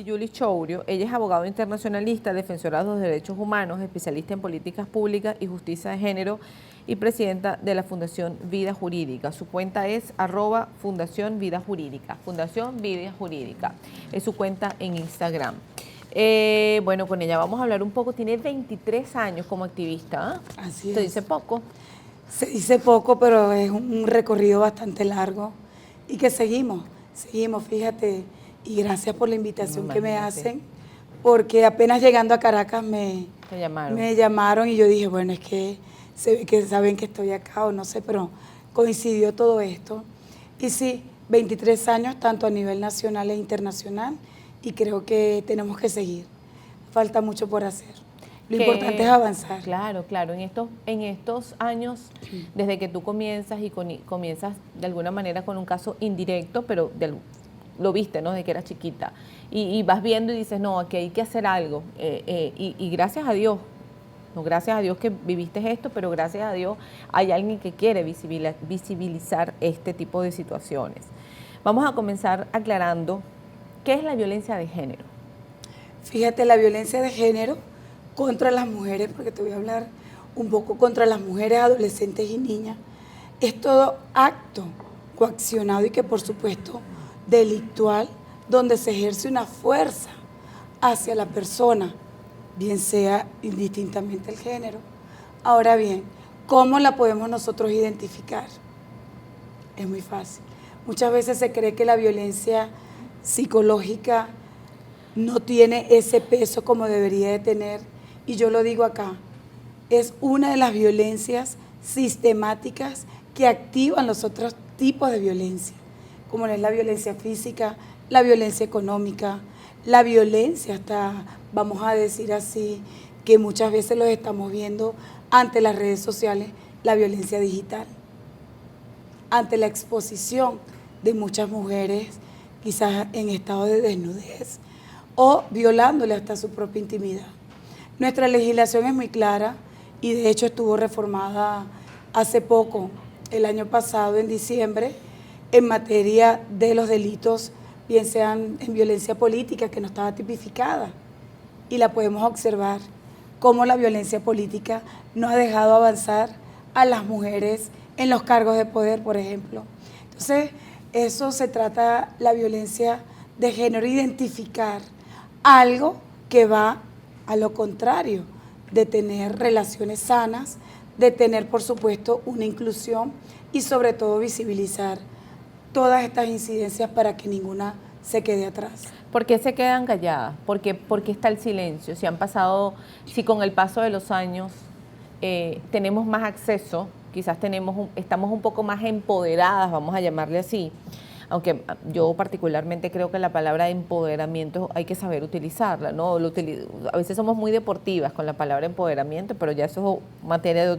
Yuli Chourio. Ella es abogada internacionalista, defensora de los derechos humanos, especialista en políticas públicas y justicia de género y presidenta de la Fundación Vida Jurídica. Su cuenta es @Fundación Vida Jurídica. Fundación Vida Jurídica es su cuenta en Instagram. Bueno, con ella vamos a hablar un poco. Tiene 23 años como activista. Así es. ¿Se dice poco? Se dice poco, pero es un recorrido bastante largo y que seguimos, fíjate, y gracias por la invitación que me hacen, porque apenas llegando a Caracas me llamaron y yo dije, bueno, es que se ve que saben que estoy acá o no sé, pero coincidió todo esto. Y sí, 23 años, tanto a nivel nacional e internacional, y creo que tenemos que seguir. Falta mucho por hacer. Lo importante es avanzar. Claro, claro. En estos años, desde que tú comienzas y comienzas de alguna manera con un caso indirecto, pero lo viste, ¿no? Desde que eras chiquita. Y vas viendo y dices, no, aquí hay que hacer algo. Y gracias a Dios, no gracias a Dios que viviste esto, pero gracias a Dios hay alguien que quiere visibilizar este tipo de situaciones. Vamos a comenzar aclarando qué es la violencia de género. Fíjate, la violencia de género contra las mujeres, porque te voy a hablar un poco contra las mujeres, adolescentes y niñas, es todo acto coaccionado y que por supuesto delictual, donde se ejerce una fuerza hacia la persona, bien sea indistintamente el género. Ahora bien, ¿cómo la podemos nosotros identificar? Es muy fácil. Muchas veces se cree que la violencia psicológica no tiene ese peso como debería de tener, y yo lo digo acá, es una de las violencias sistemáticas que activan los otros tipos de violencia, como es la violencia física, la violencia económica, la violencia hasta, vamos a decir así, que muchas veces los estamos viendo ante las redes sociales, la violencia digital, ante la exposición de muchas mujeres, quizás en estado de desnudez, o violándole hasta su propia intimidad. Nuestra legislación es muy clara y de hecho estuvo reformada hace poco, el año pasado, en diciembre, en materia de los delitos, bien sean en violencia política, que no estaba tipificada, y la podemos observar, cómo la violencia política no ha dejado avanzar a las mujeres en los cargos de poder, por ejemplo. Entonces, eso se trata, la violencia de género, identificar algo que va a lo contrario, de tener relaciones sanas, de tener, por supuesto, una inclusión y sobre todo visibilizar todas estas incidencias para que ninguna se quede atrás. ¿Por qué se quedan calladas? ¿Por qué está el silencio? Si con el paso de los años tenemos más acceso, quizás estamos un poco más empoderadas, vamos a llamarle así, aunque yo particularmente creo que la palabra empoderamiento hay que saber utilizarla, ¿no? A veces somos muy deportivas con la palabra empoderamiento, pero ya eso es materia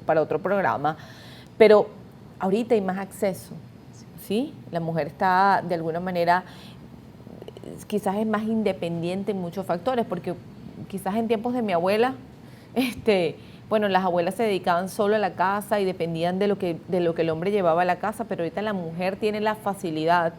para otro programa. Pero ahorita hay más acceso, ¿sí? La mujer está de alguna manera, quizás es más independiente en muchos factores, porque quizás en tiempos de mi abuela, bueno, las abuelas se dedicaban solo a la casa y dependían de lo que el hombre llevaba a la casa, pero ahorita la mujer tiene la facilidad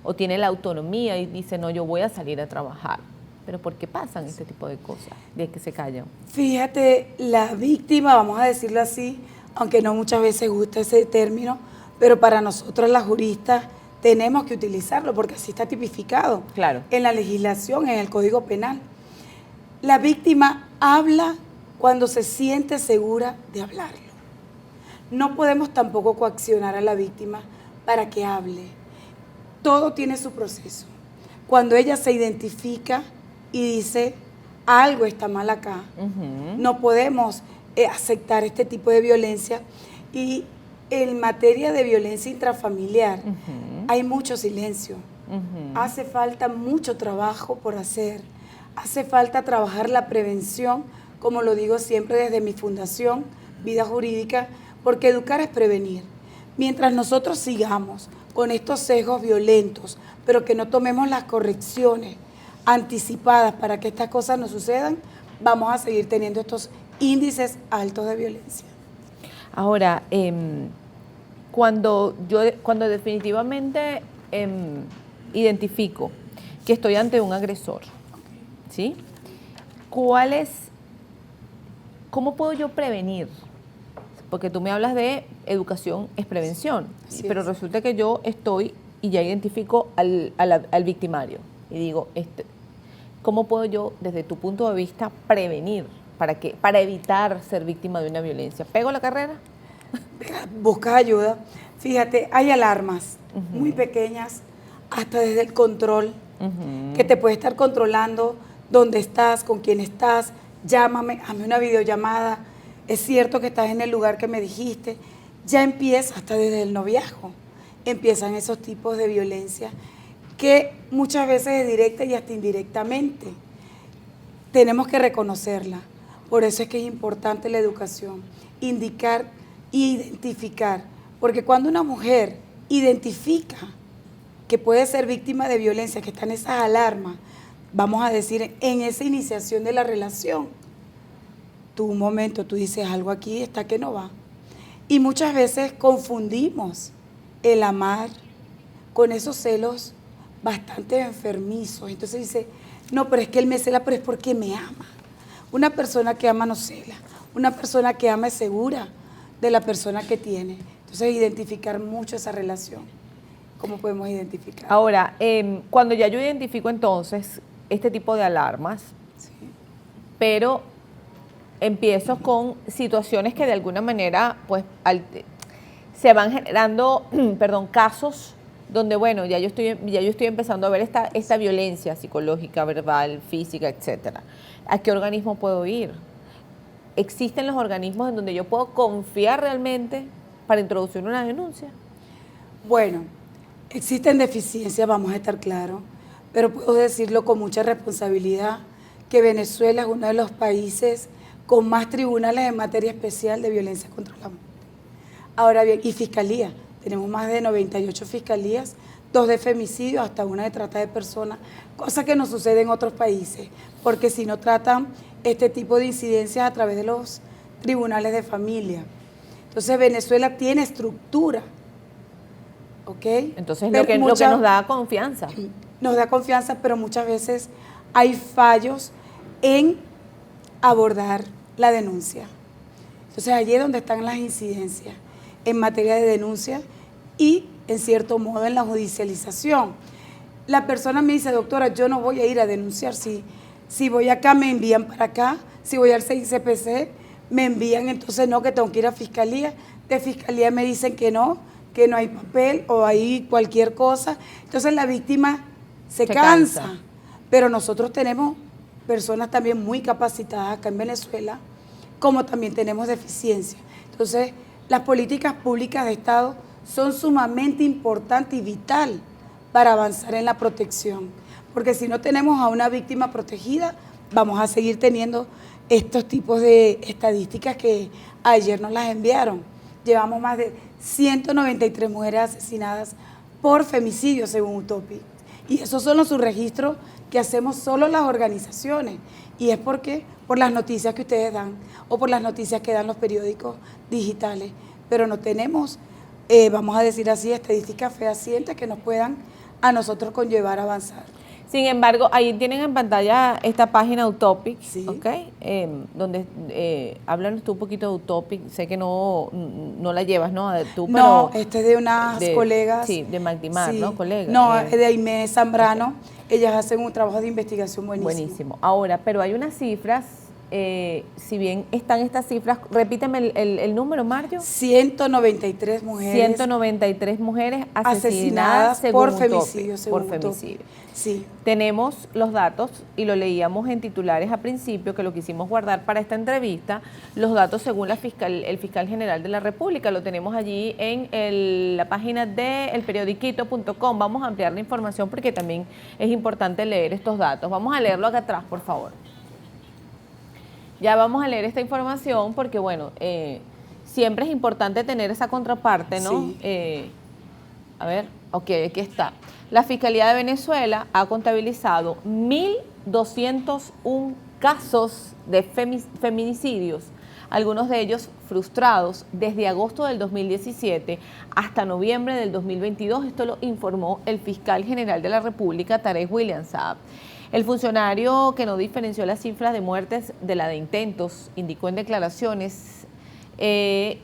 o tiene la autonomía y dice, no, yo voy a salir a trabajar. Pero ¿por qué pasan este tipo de cosas, de que se callan? Fíjate, la víctima, vamos a decirlo así, aunque no muchas veces gusta ese término, pero para nosotros las juristas tenemos que utilizarlo porque así está tipificado en la legislación, en el Código Penal. La víctima habla cuando se siente segura de hablarlo. No podemos tampoco coaccionar a la víctima para que hable. Todo tiene su proceso. Cuando ella se identifica y dice, algo está mal acá, no podemos aceptar este tipo de violencia. Y en materia de violencia intrafamiliar hay mucho silencio. Hace falta mucho trabajo por hacer. Hace falta trabajar la prevención, como lo digo siempre desde mi fundación, Vida Jurídica, porque educar es prevenir. Mientras nosotros sigamos con estos sesgos violentos, pero que no tomemos las correcciones anticipadas para que estas cosas no sucedan, vamos a seguir teniendo estos índices altos de violencia. Ahora, cuando definitivamente identifico que estoy ante un agresor, ¿sí? ¿Cómo puedo yo prevenir? Porque tú me hablas de educación es prevención, pero resulta que yo estoy y ya identifico al victimario y digo, ¿cómo puedo yo, desde tu punto de vista, prevenir para evitar ser víctima de una violencia? ¿Pego la carrera? Buscas ayuda. Fíjate, hay alarmas muy pequeñas, hasta desde el control, que te puede estar controlando dónde estás, con quién estás. Llámame, hazme una videollamada. Es cierto que estás en el lugar que me dijiste. Ya empieza hasta desde el noviazgo. Empiezan esos tipos de violencia que muchas veces es directa y hasta indirectamente. Tenemos que reconocerla. Por eso es que es importante la educación. Indicar y identificar. Porque cuando una mujer identifica que puede ser víctima de violencia, que está en esas alarmas, vamos a decir, en esa iniciación de la relación, tú un momento, tú dices, algo aquí está que no va. Y muchas veces confundimos el amar con esos celos bastante enfermizos. Entonces dice, no, pero es que él me cela, pero es porque me ama. Una persona que ama no cela. Una persona que ama es segura de la persona que tiene. Entonces, identificar mucho esa relación. ¿Cómo podemos identificar? Ahora, cuando ya yo identifico entonces este tipo de alarmas, Sí. pero empiezo con situaciones que de alguna manera pues se van generando casos donde, bueno, ya yo estoy empezando a ver esta violencia psicológica, verbal, física, etcétera. ¿A qué organismo puedo ir? ¿Existen los organismos en donde yo puedo confiar realmente para introducir una denuncia? Bueno, existen deficiencias, vamos a estar claros, pero puedo decirlo con mucha responsabilidad que Venezuela es uno de los países con más tribunales en materia especial de violencia contra la mujer. Ahora bien, y fiscalía, tenemos más de 98 fiscalías, 2 de femicidio, hasta una de trata de personas, cosa que no sucede en otros países, porque si no tratan este tipo de incidencias a través de los tribunales de familia. Entonces Venezuela tiene estructura, ¿ok? Entonces lo que nos da confianza. Nos da confianza, pero muchas veces hay fallos en abordar la denuncia. Entonces allí es donde están las incidencias en materia de denuncia y en cierto modo en la judicialización. La persona me dice, doctora, yo no voy a ir a denunciar, si voy acá me envían para acá, si voy al CICPC me envían, entonces no, que tengo que ir a fiscalía, de fiscalía me dicen que no hay papel o hay cualquier cosa, entonces la víctima se cansa. Pero nosotros tenemos personas también muy capacitadas acá en Venezuela, como también tenemos deficiencia. Entonces, las políticas públicas de Estado son sumamente importantes y vital para avanzar en la protección. Porque si no tenemos a una víctima protegida, vamos a seguir teniendo estos tipos de estadísticas que ayer nos las enviaron. Llevamos más de 193 mujeres asesinadas por femicidio, según Utopic. Y esos son los subregistros que hacemos solo las organizaciones. Y es porque por las noticias que ustedes dan o por las noticias que dan los periódicos digitales. Pero no tenemos, vamos a decir así, estadísticas fehacientes que nos puedan a nosotros conllevar a avanzar. Sin embargo, ahí tienen en pantalla esta página Utopic, sí. ¿ok? Donde háblanos tú un poquito de Utopic. Sé que no la llevas, ¿no? Tú, no, este es de unas colegas. Sí, de Magdimar, sí. ¿no? Colegas. No, es de Aimé Zambrano. Ellas hacen un trabajo de investigación buenísimo. Buenísimo. Ahora, pero hay unas cifras, si bien están estas cifras, repíteme el número, Mario. 193 mujeres. 193 mujeres asesinadas por femicidio. Por femicidio. Sí. Tenemos los datos, y lo leíamos en titulares a principio, que lo quisimos guardar para esta entrevista, los datos según el fiscal general de la República. Lo tenemos allí en la página de elperiodiquito.com. Vamos a ampliar la información porque también es importante leer estos datos. Vamos a leerlo acá atrás, por favor. Ya vamos a leer esta información porque, bueno, siempre es importante tener esa contraparte, ¿no? Sí. A ver, ok, aquí está. La Fiscalía de Venezuela ha contabilizado 1.201 casos de feminicidios algunos de ellos frustrados desde agosto del 2017 hasta noviembre del 2022. Esto lo informó el fiscal general de la República, Tarek William Saab. El funcionario, que no diferenció las cifras de muertes de la de intentos, indicó en declaraciones que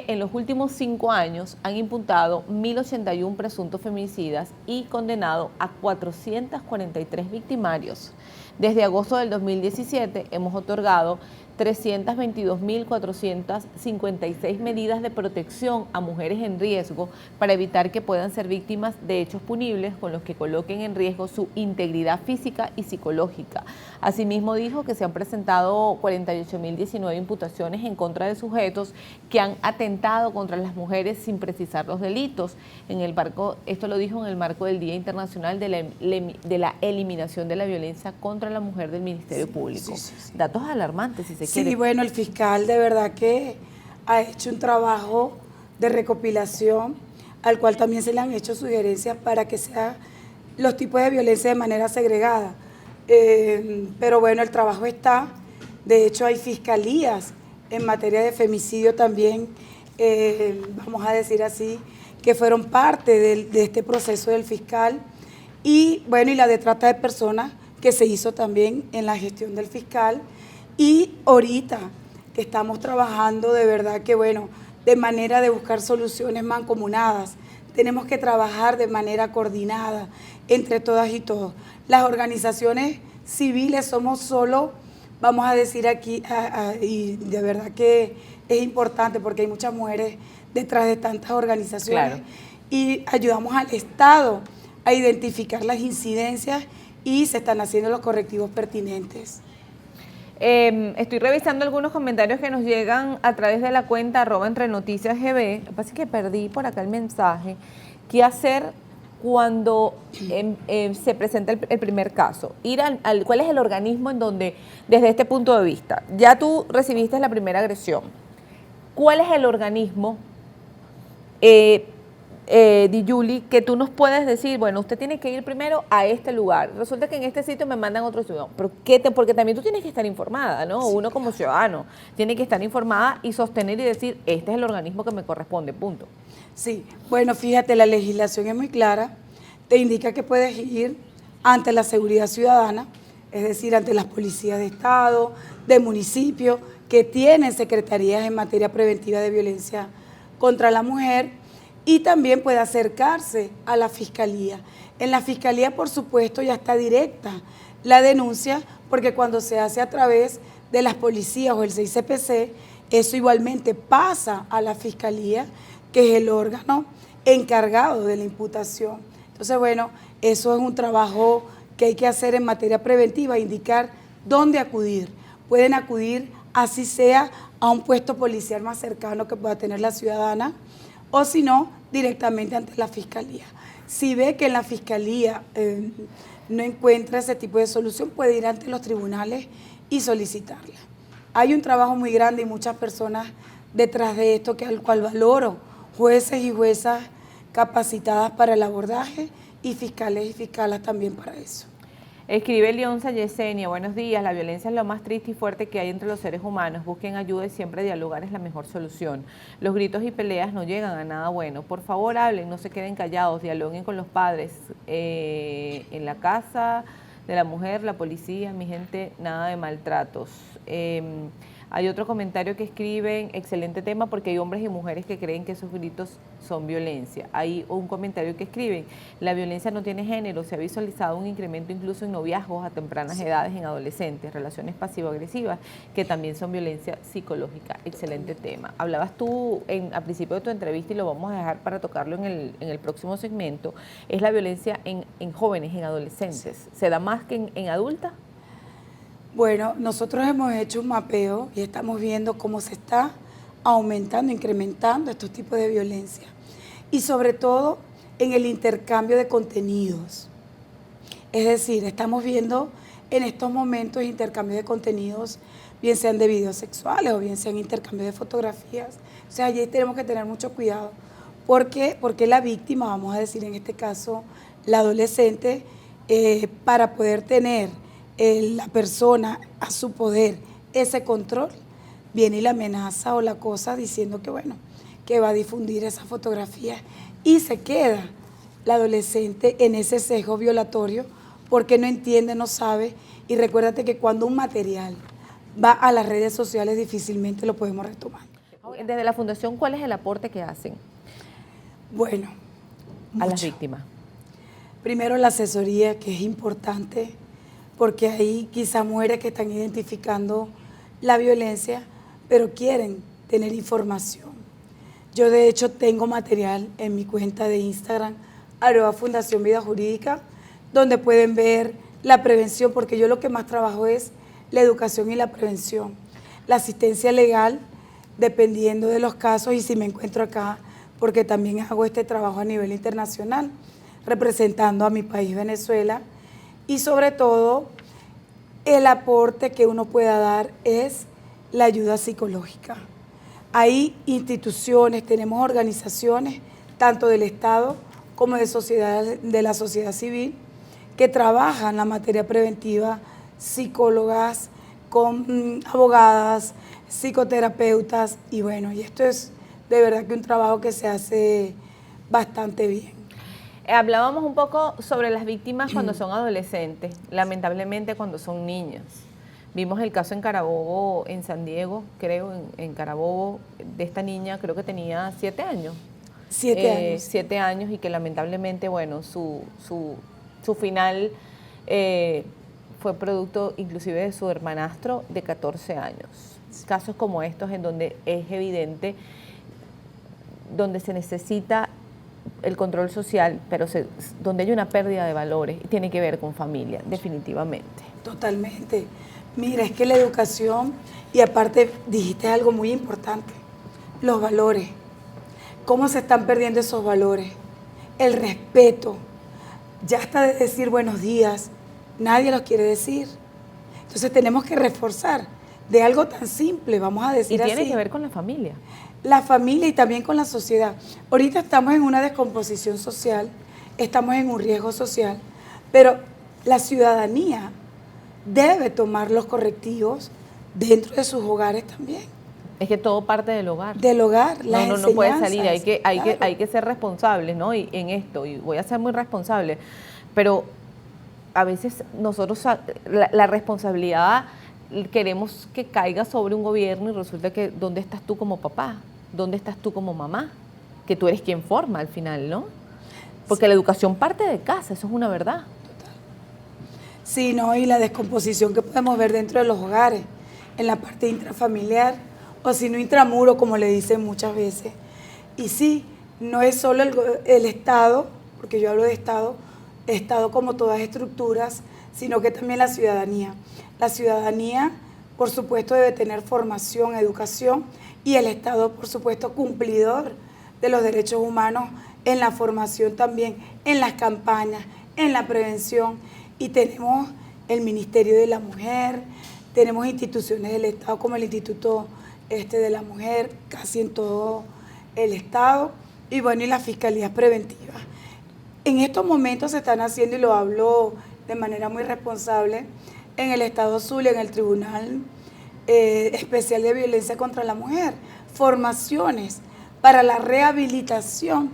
en los últimos 5 años han imputado 1.081 presuntos femicidas y condenado a 443 victimarios. Desde agosto del 2017 hemos otorgado 322.456 medidas de protección a mujeres en riesgo para evitar que puedan ser víctimas de hechos punibles con los que coloquen en riesgo su integridad física y psicológica. Asimismo, dijo que se han presentado 48.019 imputaciones en contra de sujetos que han atentado contra las mujeres sin precisar los delitos. Esto lo dijo en el marco del Día Internacional de la Eliminación de la Violencia contra la Mujer del Ministerio Público. Sí. Datos alarmantes, si se quiere. Sí, bueno, el fiscal de verdad que ha hecho un trabajo de recopilación, al cual también se le han hecho sugerencias para que sean los tipos de violencia de manera segregada. Pero bueno, el trabajo está. De hecho, hay fiscalías en materia de femicidio también, vamos a decir así, que fueron parte de este proceso del fiscal. Y bueno, y la de trata de personas, que se hizo también en la gestión del fiscal. Y ahorita que estamos trabajando de verdad que bueno, de manera de buscar soluciones mancomunadas, tenemos que trabajar de manera coordinada entre todas y todos. Las organizaciones civiles somos solo, vamos a decir aquí, y de verdad que es importante porque hay muchas mujeres detrás de tantas organizaciones. Claro. Y ayudamos al Estado a identificar las incidencias y se están haciendo los correctivos pertinentes. Estoy revisando algunos comentarios que nos llegan a través de la cuenta @entrenoticiasgb. Lo que pasa es que perdí por acá el mensaje. ¿Qué hacer cuando se presenta el primer caso? ¿Cuál es el organismo en donde, desde este punto de vista, ya tú recibiste la primera agresión? ¿Cuál es el organismo, Diyuli, que tú nos puedes decir, bueno, usted tiene que ir primero a este lugar? Resulta que en este sitio me mandan a otro sitio. Porque también tú tienes que estar informada, ¿no? Sí, uno como ciudadano tiene que estar informada y sostener y decir, este es el organismo que me corresponde, punto. Sí, bueno, fíjate, la legislación es muy clara, te indica que puedes ir ante la seguridad ciudadana, es decir, ante las policías de Estado, de municipios, que tienen secretarías en materia preventiva de violencia contra la mujer, y también puede acercarse a la fiscalía. En la fiscalía, por supuesto, ya está directa la denuncia, porque cuando se hace a través de las policías o el 6CPC, eso igualmente pasa a la fiscalía, que es el órgano encargado de la imputación. Entonces, bueno, eso es un trabajo que hay que hacer en materia preventiva, indicar dónde acudir. Pueden acudir, así sea, a un puesto policial más cercano que pueda tener la ciudadana, o si no, directamente ante la fiscalía. Si ve que en la fiscalía no encuentra ese tipo de solución, puede ir ante los tribunales y solicitarla. Hay un trabajo muy grande y muchas personas detrás de esto, al cual valoro, jueces y juezas capacitadas para el abordaje y fiscales y fiscalas también para eso. Escribe Leonza Yesenia, buenos días, la violencia es lo más triste y fuerte que hay entre los seres humanos, busquen ayuda y siempre dialogar es la mejor solución. Los gritos y peleas no llegan a nada bueno, por favor hablen, no se queden callados, dialoguen con los padres, en la casa de la mujer, la policía, mi gente, nada de maltratos. Hay otro comentario que escriben, excelente tema porque hay hombres y mujeres que creen que esos gritos son violencia. Hay un comentario que escriben, la violencia no tiene género, se ha visualizado un incremento incluso en noviazgos a tempranas edades en adolescentes, relaciones pasivo-agresivas, que también son violencia psicológica. Excelente tema. Hablabas tú a principio de tu entrevista y lo vamos a dejar para tocarlo en el próximo segmento, es la violencia en jóvenes, en adolescentes. ¿Se da más que en adultas? Bueno, nosotros hemos hecho un mapeo y estamos viendo cómo se está aumentando, incrementando estos tipos de violencia. Y sobre todo en el intercambio de contenidos. Es decir, estamos viendo en estos momentos intercambio de contenidos, bien sean de videos sexuales o bien sean intercambio de fotografías. O sea, allí tenemos que tener mucho cuidado. ¿Por qué? Porque la víctima, vamos a decir en este caso, la adolescente, para poder tener la persona a su poder ese control, viene y la amenaza o la cosa diciendo que bueno, que va a difundir esa fotografía y se queda la adolescente en ese sesgo violatorio porque no entiende, no sabe. Y recuérdate que cuando un material va a las redes sociales difícilmente lo podemos retomar. Desde la Fundación, ¿cuál es el aporte que hacen Bueno, a las mucho. víctimas? Primero la asesoría, que es importante, porque hay quizá mujeres que están identificando la violencia, pero quieren tener información. Yo de hecho tengo material en mi cuenta de Instagram, @Fundación Vida Jurídica, donde pueden ver la prevención, porque yo lo que más trabajo es la educación y la prevención. La asistencia legal, dependiendo de los casos, y si me encuentro acá, porque también hago este trabajo a nivel internacional, representando a mi país, Venezuela, y sobre todo el aporte que uno pueda dar es la ayuda psicológica. Hay instituciones, tenemos organizaciones, tanto del Estado como de la sociedad civil, que trabajan la materia preventiva, psicólogas, con abogadas, psicoterapeutas, y bueno, y esto es de verdad que un trabajo que se hace bastante bien. Hablábamos un poco sobre las víctimas cuando son adolescentes, lamentablemente cuando son niñas. Vimos el caso en Carabobo, en San Diego, creo, en Carabobo, de esta niña, creo que tenía 7 años. 7 años. 7 años y que lamentablemente, bueno, su final fue producto inclusive de su hermanastro de 14 años. Casos como estos en donde es evidente, donde se necesita el control social, pero donde hay una pérdida de valores y tiene que ver con familia, definitivamente. Totalmente. Mira, es que la educación, y aparte dijiste algo muy importante, los valores. ¿Cómo se están perdiendo esos valores? El respeto. Ya hasta de decir buenos días, nadie los quiere decir. Entonces tenemos que reforzar de algo tan simple, vamos a decir así. Y tiene así. que ver con la familia. La familia y también con la sociedad. Ahorita estamos en una descomposición social, estamos en un riesgo social, pero la ciudadanía debe tomar los correctivos dentro de sus hogares también. Es que todo parte del hogar. Del hogar, las no puede salir, enseñanzas, hay que ser responsables, ¿no? Y en esto, y voy a ser muy responsable, pero a veces nosotros la responsabilidad queremos que caiga sobre un gobierno y resulta que ¿dónde estás tú como papá? ¿Dónde estás tú como mamá? Que tú eres quien forma al final, ¿no? Porque la educación parte de casa, eso es una verdad. Sí, no, y la descomposición que podemos ver dentro de los hogares, en la parte intrafamiliar, o si no intramuro, como le dicen muchas veces. Y sí, no es solo el Estado, porque yo hablo de Estado como todas estructuras, sino que también la ciudadanía. La ciudadanía, por supuesto, debe tener formación, educación, y el Estado, por supuesto, cumplidor de los derechos humanos en la formación también, en las campañas, en la prevención. Y tenemos el Ministerio de la Mujer, tenemos instituciones del Estado como el Instituto de la Mujer, casi en todo el Estado, y bueno, y las fiscalías preventivas. En estos momentos se están haciendo, y lo hablo de manera muy responsable, en el Estado Zulia, en el Tribunal Especial de Violencia contra la Mujer, formaciones para la rehabilitación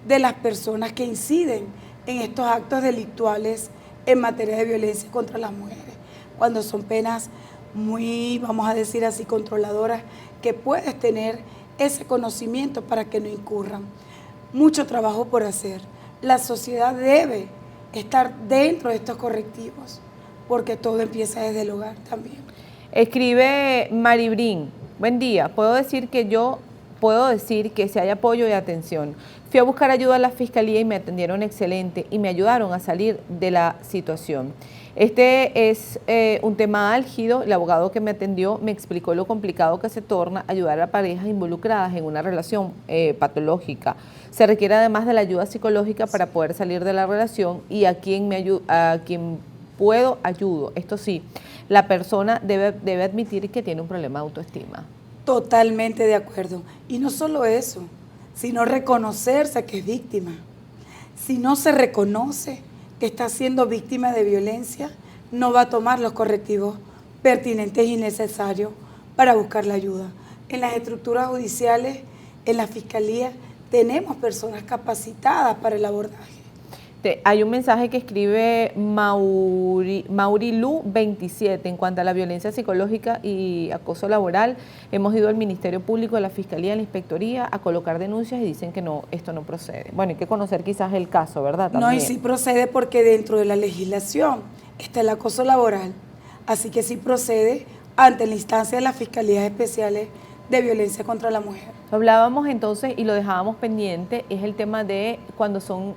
de las personas que inciden en estos actos delictuales en materia de violencia contra las mujeres, cuando son penas muy, vamos a decir así, controladoras, que puedes tener ese conocimiento para que no incurran. Mucho trabajo por hacer. La sociedad debe estar dentro de estos correctivos, porque todo empieza desde el hogar también. Escribe Maribrín, buen día, puedo decir que si hay apoyo y atención. Fui a buscar ayuda a la fiscalía y me atendieron excelente y me ayudaron a salir de la situación. Este es un tema álgido. El abogado que me atendió me explicó lo complicado que se torna ayudar a parejas involucradas en una relación patológica. Se requiere además de la ayuda psicológica para poder salir de la relación y a quien puedo ayudo. Esto sí, la persona debe admitir que tiene un problema de autoestima. Totalmente de acuerdo. Y no solo eso, sino reconocerse que es víctima. Si no se reconoce que está siendo víctima de violencia, no va a tomar los correctivos pertinentes y necesarios para buscar la ayuda. En las estructuras judiciales, en la fiscalía, tenemos personas capacitadas para el abordaje. Hay un mensaje que escribe Maurilu 27 en cuanto a la violencia psicológica y acoso laboral. Hemos ido al Ministerio Público, a la Fiscalía, a la Inspectoría a colocar denuncias y dicen que no, esto no procede. Bueno, hay que conocer quizás el caso, ¿verdad? También. No, y sí procede porque dentro de la legislación está el acoso laboral. Así que sí procede ante la instancia de las Fiscalías Especiales de Violencia contra la Mujer. Hablábamos entonces, y lo dejábamos pendiente, es el tema de cuando son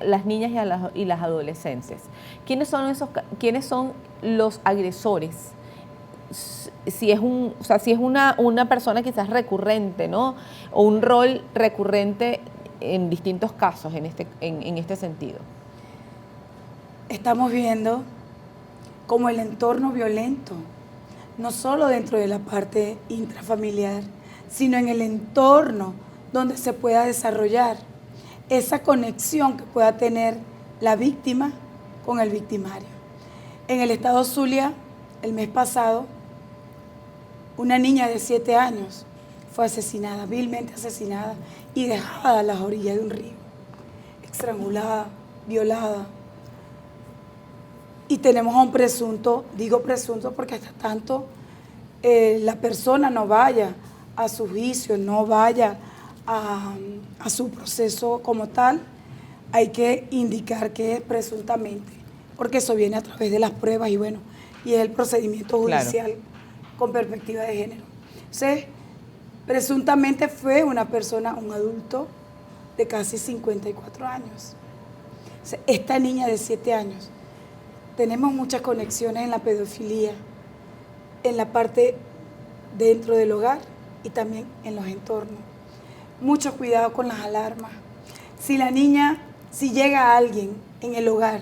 las niñas y las adolescentes. ¿Quiénes son los agresores? Si es una persona quizás recurrente, ¿no? O un rol recurrente en distintos casos en este sentido. Estamos viendo como el entorno violento, no solo dentro de la parte intrafamiliar, sino en el entorno donde se pueda desarrollar esa conexión que pueda tener la víctima con el victimario. En el estado Zulia, el mes pasado, una niña de 7 años fue asesinada, vilmente asesinada y dejada a las orillas de un río, estrangulada, violada. Y tenemos a un presunto, digo presunto porque hasta tanto la persona no vaya a su juicio, no vaya a su proceso como tal, hay que indicar que es presuntamente, porque eso viene a través de las pruebas y bueno, y es el procedimiento judicial con perspectiva de género. Entonces, presuntamente fue una persona, un adulto de casi 54 años. O sea, esta niña de 7 años, tenemos muchas conexiones en la pedofilia, en la parte dentro del hogar y también en los entornos. Mucho cuidado con las alarmas. Si la niña, si llega alguien en el hogar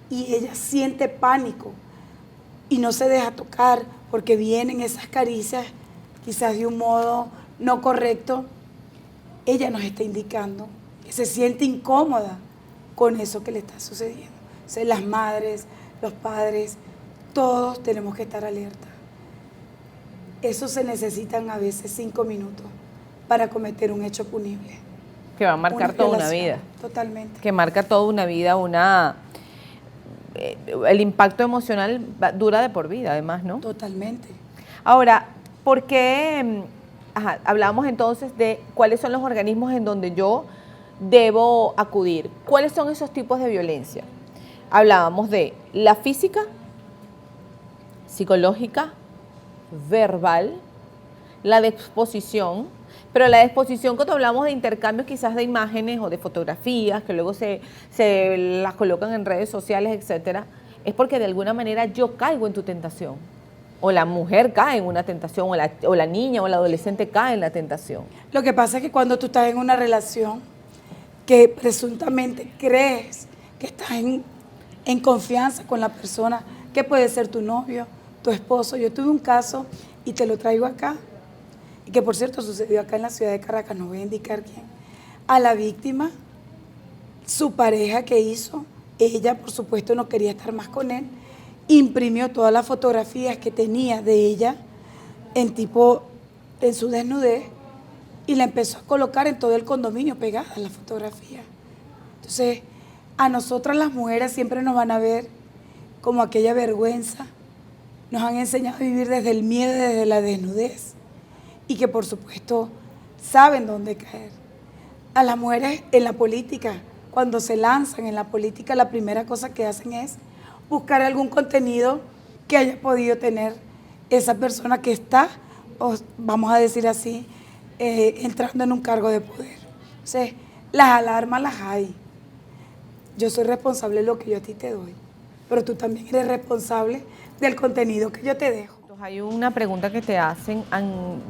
y ella siente pánico y no se deja tocar porque vienen esas caricias quizás de un modo no correcto, ella nos está indicando que se siente incómoda con eso que le está sucediendo. O sea, las madres, los padres, todos tenemos que estar alerta. Eso se necesitan a veces 5 minutos para cometer un hecho punible. Que va a marcar toda una vida. Totalmente. Que marca toda una vida, el impacto emocional dura de por vida, además, ¿no? Totalmente. Ahora, ¿por qué? Hablábamos entonces de cuáles son los organismos en donde yo debo acudir. ¿Cuáles son esos tipos de violencia? Hablábamos de la física, psicológica, verbal, la de exposición, pero la de exposición cuando hablamos de intercambios quizás de imágenes o de fotografías que luego se las colocan en redes sociales, etcétera, es porque de alguna manera yo caigo en tu tentación, o la mujer cae en una tentación, o la niña o el adolescente cae en la tentación. Lo que pasa es que cuando tú estás en una relación que presuntamente crees que estás en confianza con la persona, que puede ser tu novio, tu esposo. Yo tuve un caso y te lo traigo acá, y que por cierto sucedió acá en la ciudad de Caracas, no voy a indicar quién. A la víctima, su pareja que hizo, ella por supuesto no quería estar más con él, imprimió todas las fotografías que tenía de ella en su desnudez y la empezó a colocar en todo el condominio pegada la fotografía. Entonces, a nosotras las mujeres siempre nos van a ver como aquella vergüenza. Nos han enseñado a vivir desde el miedo, desde la desnudez, y que por supuesto saben dónde caer. A las mujeres en la política, cuando se lanzan en la política, la primera cosa que hacen es buscar algún contenido que haya podido tener esa persona que está, o vamos a decir así, entrando en un cargo de poder. O sea, las alarmas las hay. Yo soy responsable de lo que yo a ti te doy, pero tú también eres responsable del contenido que yo te dejo. Hay una pregunta que te hacen,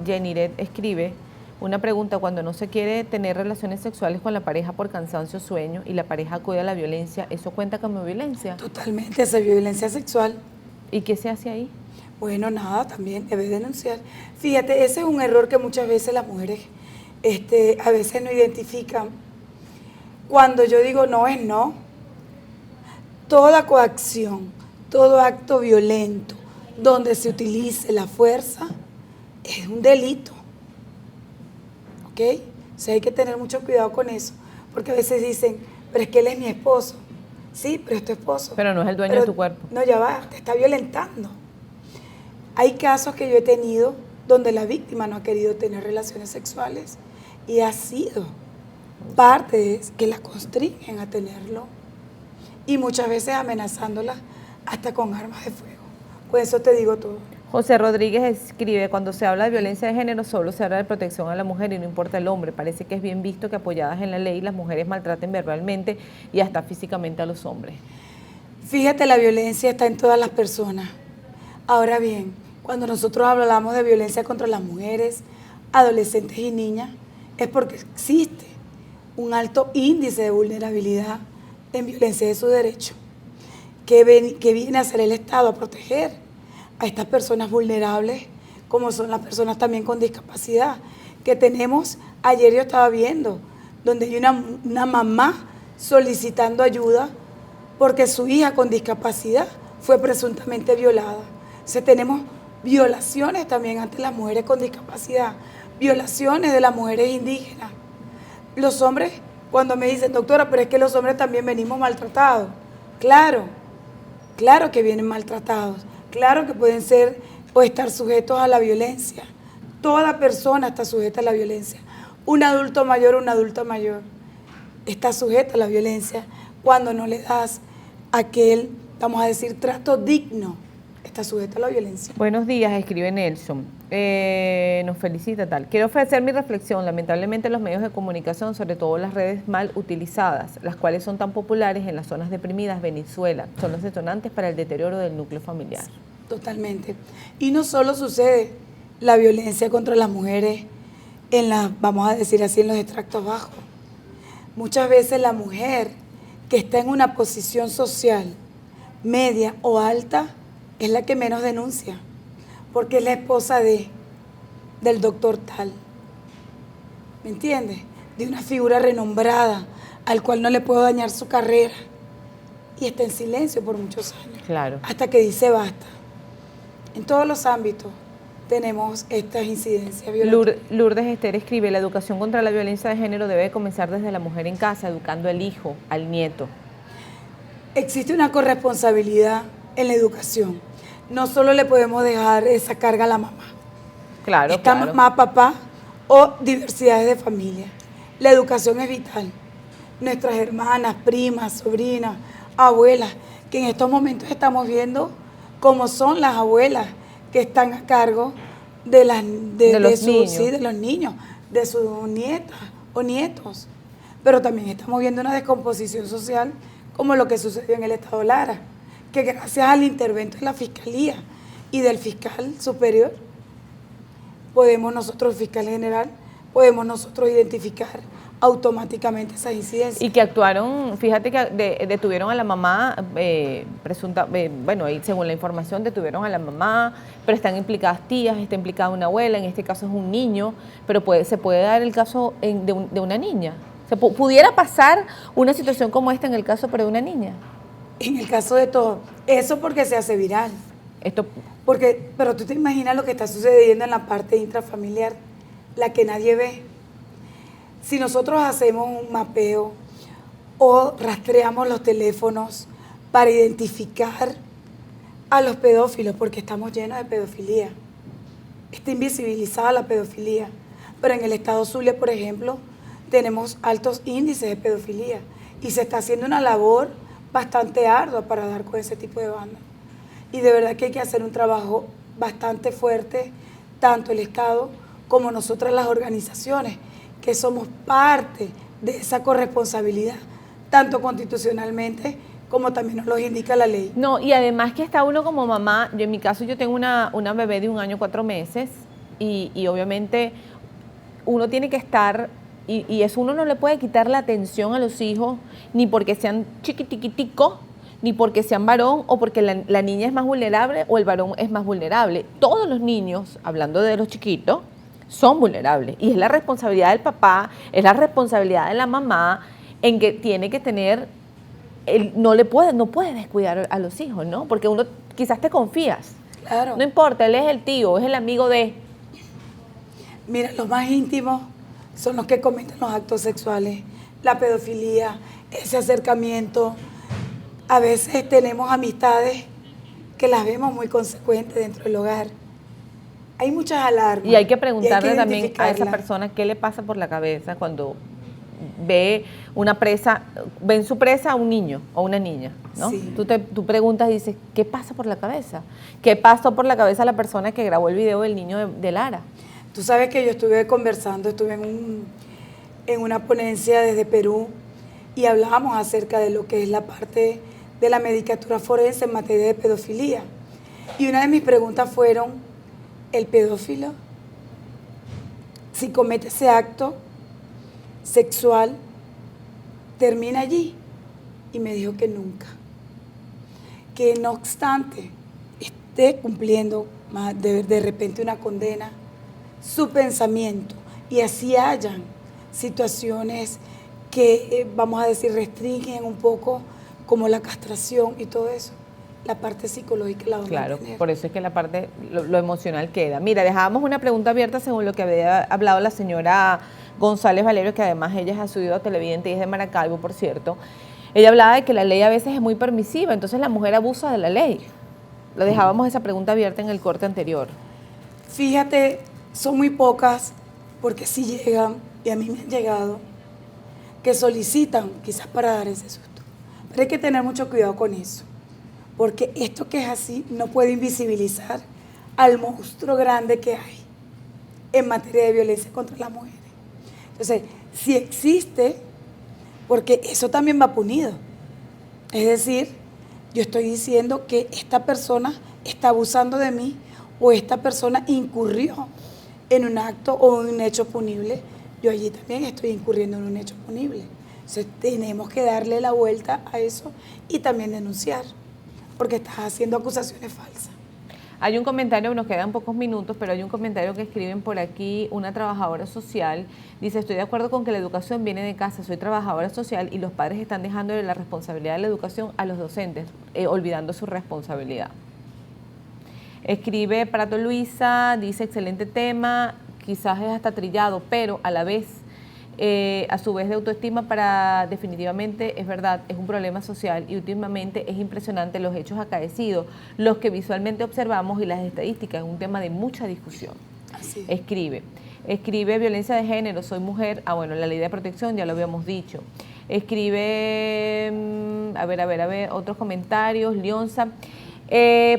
Jeniret escribe, una pregunta: cuando no se quiere tener relaciones sexuales con la pareja por cansancio o sueño y la pareja acude a la violencia, ¿eso cuenta como violencia? Totalmente, esa es violencia sexual. ¿Y qué se hace ahí? Bueno, nada, también debe denunciar. Fíjate, ese es un error que muchas veces las mujeres a veces no identifican. Cuando yo digo no es no, toda coacción, todo acto violento donde se utilice la fuerza es un delito, ¿ok? O sea, hay que tener mucho cuidado con eso, porque a veces dicen, pero es que él es mi esposo. Sí, pero es tu esposo. Pero no es el dueño de tu cuerpo. No, ya va, te está violentando. Hay casos que yo he tenido donde la víctima no ha querido tener relaciones sexuales y ha sido parte de que la constringen a tenerlo y muchas veces amenazándola hasta con armas de fuego. Por eso te digo todo. José Rodríguez escribe, cuando se habla de violencia de género solo se habla de protección a la mujer y no importa el hombre. Parece que es bien visto que apoyadas en la ley las mujeres maltraten verbalmente y hasta físicamente a los hombres. Fíjate, la violencia está en todas las personas. Ahora bien, cuando nosotros hablamos de violencia contra las mujeres, adolescentes y niñas, es porque existe un alto índice de vulnerabilidad en violencia de su derecho, que viene a hacer el Estado a proteger a estas personas vulnerables, como son las personas también con discapacidad, que tenemos, ayer yo estaba viendo, donde hay una mamá solicitando ayuda porque su hija con discapacidad fue presuntamente violada. O sea, tenemos violaciones también ante las mujeres con discapacidad, violaciones de las mujeres indígenas. Los hombres, cuando me dicen, doctora, pero es que los hombres también venimos maltratados. Claro, claro que vienen maltratados. Claro que pueden ser o estar sujetos a la violencia. Toda persona está sujeta a la violencia. Un adulto mayor o una adulta mayor está sujeta a la violencia cuando no le das aquel, vamos a decir, trato digno. Está sujeta a la violencia. Buenos días, escribe Nelson. Nos felicita tal. Quiero ofrecer mi reflexión. Lamentablemente los medios de comunicación, sobre todo las redes mal utilizadas, las cuales son tan populares en las zonas deprimidas, Venezuela, son los detonantes para el deterioro del núcleo familiar. Totalmente. Y no solo sucede la violencia contra las mujeres vamos a decir así, en los extractos bajos. Muchas veces la mujer que está en una posición social media o alta es la que menos denuncia, porque es la esposa del doctor tal, ¿me entiendes? De una figura renombrada al cual no le puedo dañar su carrera y está en silencio por muchos años, claro, hasta que dice basta. En todos los ámbitos tenemos estas incidencias violentas. Lourdes Esther escribe, la educación contra la violencia de género debe comenzar desde la mujer en casa, educando al hijo, al nieto. Existe una corresponsabilidad en la educación. No solo le podemos dejar esa carga a la mamá. Claro, Está claro. mamá, papá o diversidades de familia. La educación es vital. Nuestras hermanas, primas, sobrinas, abuelas, que en estos momentos estamos viendo cómo son las abuelas que están a cargo de los niños, de sus nietas o nietos. Pero también estamos viendo una descomposición social como lo que sucedió en el estado Lara, que gracias al intervento de la Fiscalía y del fiscal superior, podemos nosotros, el fiscal general, podemos nosotros identificar automáticamente esas incidencias. Y que actuaron, fíjate que detuvieron a la mamá, bueno, y según la información detuvieron a la mamá, pero están implicadas tías, está implicada una abuela, en este caso es un niño, pero se puede dar el caso de una niña. ¿Pudiera pasar una situación como esta en el caso pero de una niña? En el caso de todo, eso porque se hace viral. Pero tú te imaginas lo que está sucediendo en la parte intrafamiliar, la que nadie ve. Si nosotros hacemos un mapeo o rastreamos los teléfonos para identificar a los pedófilos, porque estamos llenos de pedofilia, está invisibilizada la pedofilia, pero en el estado Zulia, por ejemplo, tenemos altos índices de pedofilia y se está haciendo una labor bastante ardua para dar con ese tipo de bandas. Y de verdad que hay que hacer un trabajo bastante fuerte, tanto el Estado como nosotras las organizaciones, que somos parte de esa corresponsabilidad, tanto constitucionalmente como también nos lo indica la ley. No, y además que está uno como mamá, en mi caso yo tengo una bebé de 1 año 4 meses y obviamente uno tiene que estar, y eso uno no le puede quitar la atención a los hijos, ni porque sean chiquitiquiticos, ni porque sean varón o porque la niña es más vulnerable o el varón es más vulnerable. Todos los niños, hablando de los chiquitos, son vulnerables y es la responsabilidad del papá, es la responsabilidad de la mamá en que tiene que tener, no puede descuidar a los hijos, ¿no? Porque uno quizás te confías. Claro. No importa, él es el tío, es el amigo de... Mira, los más íntimos son los que cometen los actos sexuales, la pedofilia, ese acercamiento. A veces tenemos amistades que las vemos muy consecuentes dentro del hogar. Hay muchas alarmas. Y hay que preguntarle también a esa identificarlas. persona qué le pasa por la cabeza cuando ve una presa, ven su presa a un niño o una niña, ¿no? Sí. Tú preguntas y dices, ¿qué pasa por la cabeza? ¿Qué pasó por la cabeza a la persona que grabó el video del niño de Lara? Tú sabes que yo estuve conversando, estuve en una ponencia desde Perú y hablábamos acerca de lo que es la parte de la medicatura forense en materia de pedofilia. Y una de mis preguntas fueron, ¿el pedófilo, si comete ese acto sexual, termina allí? Y me dijo que nunca. Que no obstante esté cumpliendo de repente una condena, su pensamiento, y así hayan situaciones que, vamos a decir, restringen un poco, como la castración y todo eso, la parte psicológica la vamos a Claro, tener. por eso es que la parte, lo emocional queda. Mira, dejábamos una pregunta abierta según lo que había hablado la señora González Valerio, que además ella ha subido a Televidente y es de Maracaibo, por cierto. Ella hablaba de que la ley a veces es muy permisiva, entonces la mujer abusa de la ley. Lo dejábamos esa pregunta abierta en el corte anterior. Fíjate, son muy pocas, porque sí llegan, y a mí me han llegado, que solicitan quizás para dar ese susto. Pero hay que tener mucho cuidado con eso, porque esto que es así no puede invisibilizar al monstruo grande que hay en materia de violencia contra las mujeres. Entonces, si existe, porque eso también va punido. Es decir, yo estoy diciendo que esta persona está abusando de mí o esta persona incurrió en un acto o un hecho punible, yo allí también estoy incurriendo en un hecho punible. Entonces tenemos que darle la vuelta a eso y también denunciar, porque estás haciendo acusaciones falsas. Hay un comentario, nos quedan pocos minutos, pero hay un comentario que escriben por aquí, una trabajadora social, dice, estoy de acuerdo con que la educación viene de casa, soy trabajadora social y los padres están dejando la responsabilidad de la educación a los docentes, olvidando su responsabilidad. Escribe Prato Luisa, dice, excelente tema, quizás es hasta trillado, pero a la vez, a su vez de autoestima para definitivamente, es verdad, es un problema social y últimamente es impresionante los hechos acaecidos, los que visualmente observamos y las estadísticas, es un tema de mucha discusión. Así es. Escribe violencia de género, soy mujer, bueno, la ley de protección ya lo habíamos dicho. Escribe, a ver, otros comentarios, Lionza.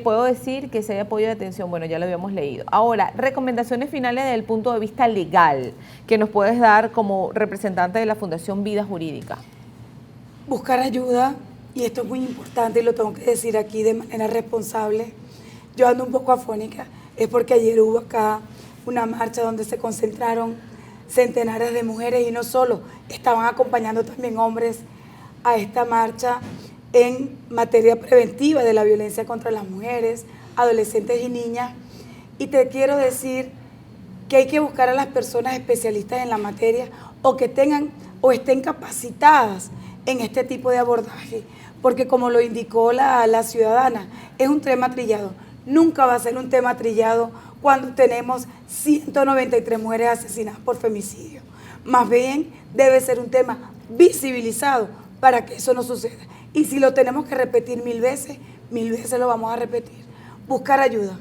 Puedo decir que si hay apoyo de atención, bueno, ya lo habíamos leído. Ahora, recomendaciones finales desde el punto de vista legal que nos puedes dar como representante de la Fundación Vida Jurídica. Buscar ayuda, y esto es muy importante y lo tengo que decir aquí de manera responsable. Yo ando un poco afónica, es porque ayer hubo acá una marcha donde se concentraron centenares de mujeres y no solo, estaban acompañando también hombres a esta marcha en materia preventiva de la violencia contra las mujeres, adolescentes y niñas. Y te quiero decir que hay que buscar a las personas especialistas en la materia o que tengan o estén capacitadas en este tipo de abordaje, porque como lo indicó la ciudadana, es un tema trillado. Nunca va a ser un tema trillado cuando tenemos 193 mujeres asesinadas por femicidio. Más bien debe ser un tema visibilizado para que eso no suceda. Y si lo tenemos que repetir 1000 veces lo vamos a repetir. Buscar ayuda,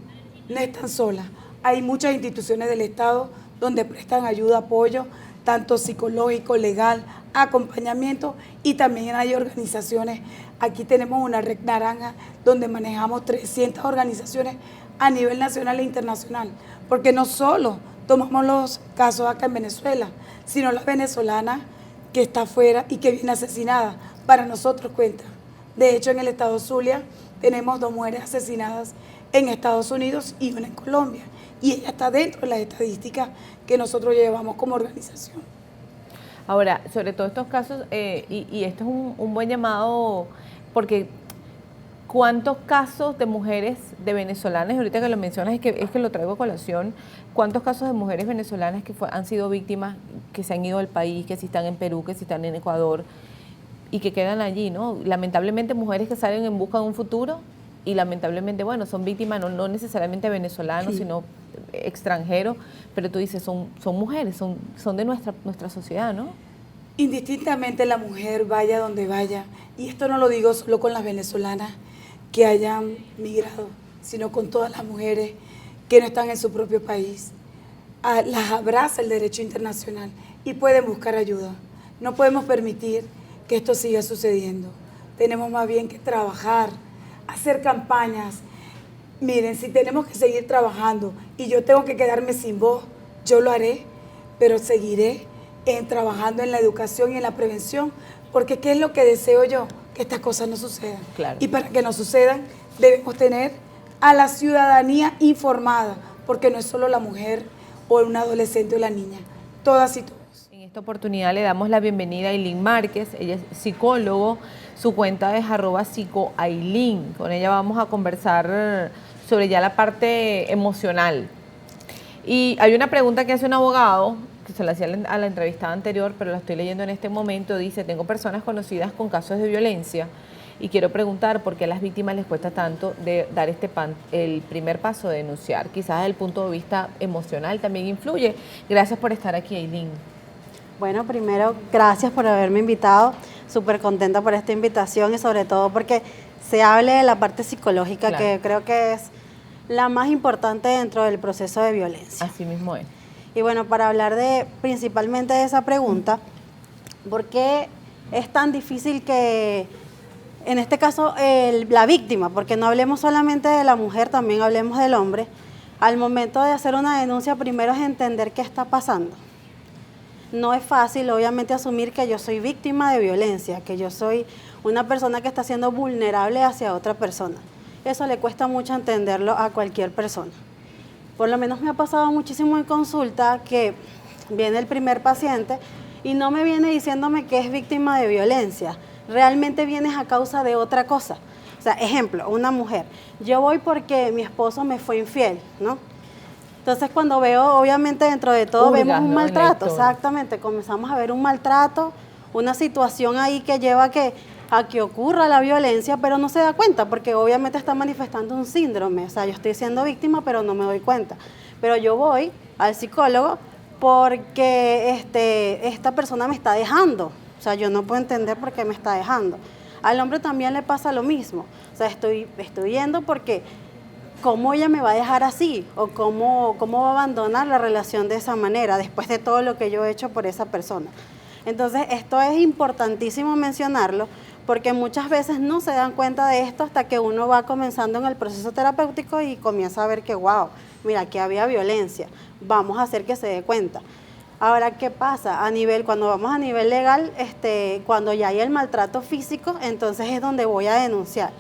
no están solas. Hay muchas instituciones del Estado donde prestan ayuda, apoyo, tanto psicológico, legal, acompañamiento, y también hay organizaciones. Aquí tenemos una red naranja donde manejamos 300 organizaciones a nivel nacional e internacional, porque no solo tomamos los casos acá en Venezuela, sino la venezolana que está afuera y que viene asesinada, para nosotros cuenta. De hecho, en el estado Zulia tenemos 2 mujeres asesinadas en Estados Unidos y una en Colombia, y ella está dentro de las estadísticas que nosotros llevamos como organización. Ahora, sobre todos estos casos, y esto es un buen llamado, porque ¿cuántos casos de mujeres de venezolanas, ahorita que lo mencionas, es que lo traigo a colación, cuántos casos de mujeres venezolanas que han sido víctimas, que se han ido del país, que si están en Perú, que si están en Ecuador, y que quedan allí, ¿no? Lamentablemente mujeres que salen en busca de un futuro y lamentablemente, bueno, son víctimas no necesariamente venezolanos, Sí. sino extranjero, pero tú dices, son mujeres, son de nuestra sociedad, ¿no? Indistintamente la mujer vaya donde vaya, y esto no lo digo solo con las venezolanas que hayan migrado, sino con todas las mujeres que no están en su propio país. Las abraza el derecho internacional y pueden buscar ayuda. No podemos permitir que esto siga sucediendo. Tenemos más bien que trabajar, hacer campañas. Miren, si tenemos que seguir trabajando y yo tengo que quedarme sin voz, yo lo haré, pero seguiré trabajando en la educación y en la prevención, porque ¿qué es lo que deseo yo? Que estas cosas no sucedan. Claro. Y para que no sucedan, debemos tener a la ciudadanía informada, porque no es solo la mujer o un adolescente o la niña, todas y todos. En esta oportunidad le damos la bienvenida a Ailín Márquez, ella es psicólogo, su cuenta es @psicoailín. Con ella vamos a conversar sobre ya la parte emocional. Y hay una pregunta que hace un abogado, que se la hacía a la entrevistada anterior, pero la estoy leyendo en este momento. Dice, tengo personas conocidas con casos de violencia y quiero preguntar por qué a las víctimas les cuesta tanto de dar el primer paso de denunciar. Quizás desde el punto de vista emocional también influye. Gracias por estar aquí, Ailín. Bueno, primero, gracias por haberme invitado. Súper contenta por esta invitación y sobre todo porque se hable de la parte psicológica, claro, que creo que es la más importante dentro del proceso de violencia. Así mismo es. Y bueno, para hablar principalmente de esa pregunta, ¿por qué es tan difícil que, en este caso, la víctima, porque no hablemos solamente de la mujer, también hablemos del hombre, al momento de hacer una denuncia, primero es entender qué está pasando? No es fácil, obviamente, asumir que yo soy víctima de violencia, que yo soy una persona que está siendo vulnerable hacia otra persona. Eso le cuesta mucho entenderlo a cualquier persona. Por lo menos me ha pasado muchísimo en consulta que viene el primer paciente y no me viene diciéndome que es víctima de violencia. Realmente vienes a causa de otra cosa. O sea, ejemplo, una mujer. Yo voy porque mi esposo me fue infiel, ¿no? Entonces, cuando veo, obviamente, dentro de todo, vemos un maltrato. Exactamente, comenzamos a ver un maltrato, una situación ahí que lleva a que ocurra la violencia, pero no se da cuenta, porque obviamente está manifestando un síndrome. O sea, yo estoy siendo víctima, pero no me doy cuenta. Pero yo voy al psicólogo porque esta persona me está dejando. O sea, yo no puedo entender por qué me está dejando. Al hombre también le pasa lo mismo. O sea, estoy yendo porque ¿cómo ella me va a dejar así? ¿O cómo va a abandonar la relación de esa manera después de todo lo que yo he hecho por esa persona? Entonces, esto es importantísimo mencionarlo porque muchas veces no se dan cuenta de esto hasta que uno va comenzando en el proceso terapéutico y comienza a ver que, wow, mira, aquí había violencia, vamos a hacer que se dé cuenta. Ahora, ¿qué pasa? Cuando vamos a nivel legal, cuando ya hay el maltrato físico, entonces es donde voy a denunciar.